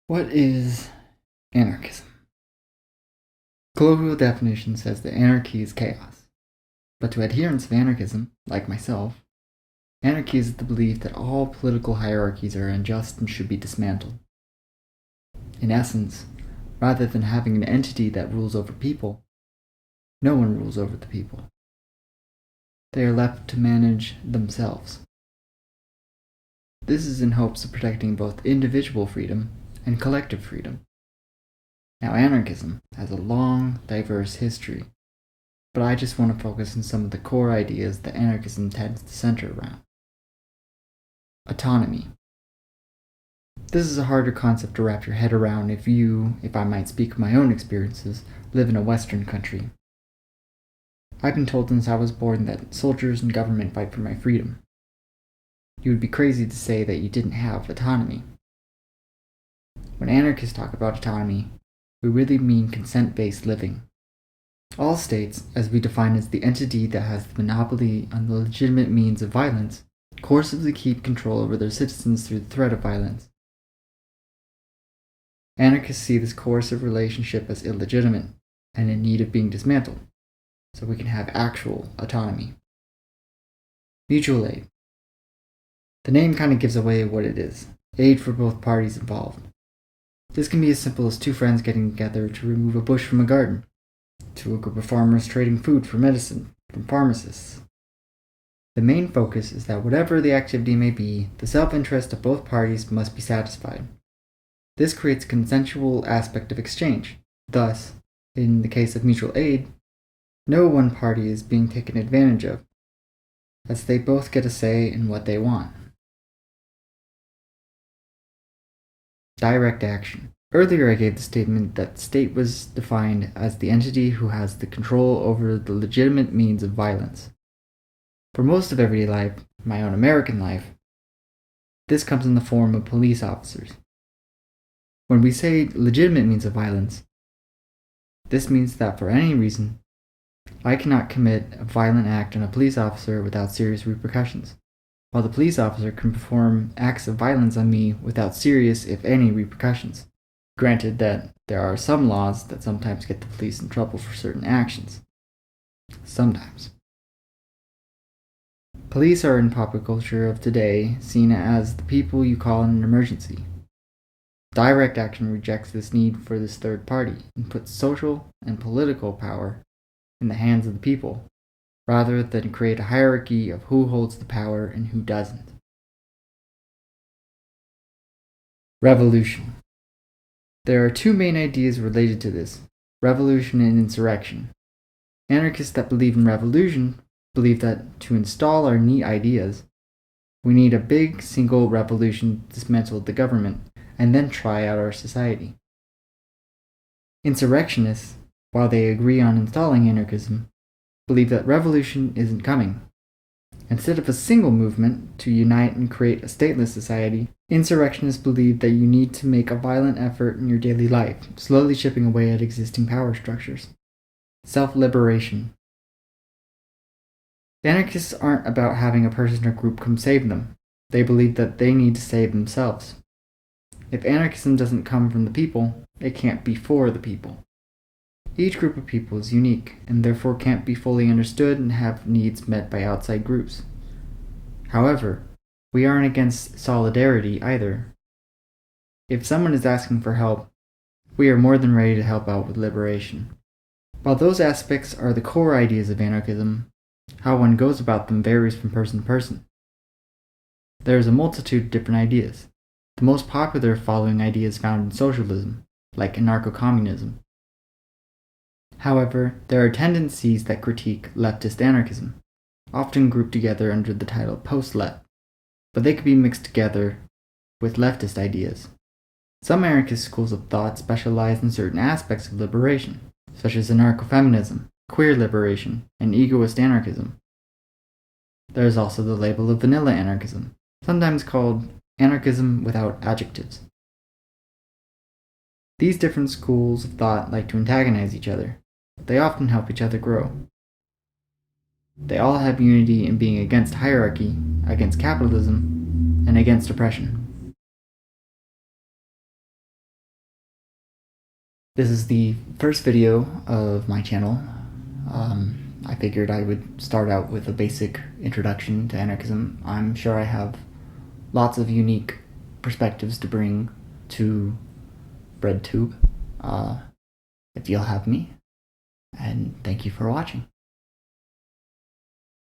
What is anarchism? Colloquial definition says that anarchy is chaos. But to adherents of anarchism, like myself, anarchy is the belief that all political hierarchies are unjust and should be dismantled. In essence, rather than having an entity that rules over people, no one rules over the people. They are left to manage themselves. This is in hopes of protecting both individual freedom and collective freedom. Now, anarchism has a long, diverse history, but I just want to focus on some of the core ideas that anarchism tends to center around. Autonomy. This is a harder concept to wrap your head around if you, if I might speak of my own experiences, live in a Western country. I've been told since I was born that soldiers and government fight for my freedom. You would be crazy to say that you didn't have autonomy. When anarchists talk about autonomy, we really mean consent-based living. All states, as we define as the entity that has the monopoly on the legitimate means of violence, coercively keep control over their citizens through the threat of violence. Anarchists see this coercive relationship as illegitimate and in need of being dismantled, so we can have actual autonomy. Mutual aid. The name kind of gives away what it is: aid for both parties involved. This can be as simple as two friends getting together to remove a bush from a garden, to a group of farmers trading food for medicine from pharmacists. The main focus is that whatever the activity may be, the self-interest of both parties must be satisfied. This creates a consensual aspect of exchange. Thus, in the case of mutual aid, no one party is being taken advantage of, as they both get a say in what they want. Direct action. Earlier I gave the statement that the state was defined as the entity who has the control over the legitimate means of violence. For most of everyday life, my own American life, this comes in the form of police officers. When we say legitimate means of violence, this means that for any reason, I cannot commit a violent act on a police officer without serious repercussions, while the police officer can perform acts of violence on me without serious, if any, repercussions. Granted that there are some laws that sometimes get the police in trouble for certain actions. Sometimes. Police are in popular culture of today seen as the people you call in an emergency. Direct action rejects this need for this third party and puts social and political power in the hands of the people, rather than create a hierarchy of who holds the power and who doesn't. Revolution. There are two main ideas related to this: revolution and insurrection. Anarchists that believe in revolution believe that to install our neat ideas, we need a big single revolution to dismantle the government and then try out our society. Insurrectionists, while they agree on installing anarchism, believe that revolution isn't coming. Instead of a single movement to unite and create a stateless society, insurrectionists believe that you need to make a violent effort in your daily life, slowly chipping away at existing power structures. Self-liberation. Anarchists aren't about having a person or group come save them. They believe that they need to save themselves. If anarchism doesn't come from the people, it can't be for the people. Each group of people is unique, and therefore can't be fully understood and have needs met by outside groups. However, we aren't against solidarity either. If someone is asking for help, we are more than ready to help out with liberation. While those aspects are the core ideas of anarchism, how one goes about them varies from person to person. There is a multitude of different ideas. The most popular following ideas found in socialism, like anarcho-communism. However, there are tendencies that critique leftist anarchism, often grouped together under the title post-left, but they could be mixed together with leftist ideas. Some anarchist schools of thought specialize in certain aspects of liberation, such as anarcho-feminism, queer liberation, and egoist anarchism. There is also the label of vanilla anarchism, sometimes called anarchism without adjectives. These different schools of thought like to antagonize each other, but they often help each other grow. They all have unity in being against hierarchy, against capitalism, and against oppression. This is the first video of my channel. I figured I would start out with a basic introduction to anarchism. I'm sure I have lots of unique perspectives to bring to BreadTube, if you'll have me, and thank you for watching.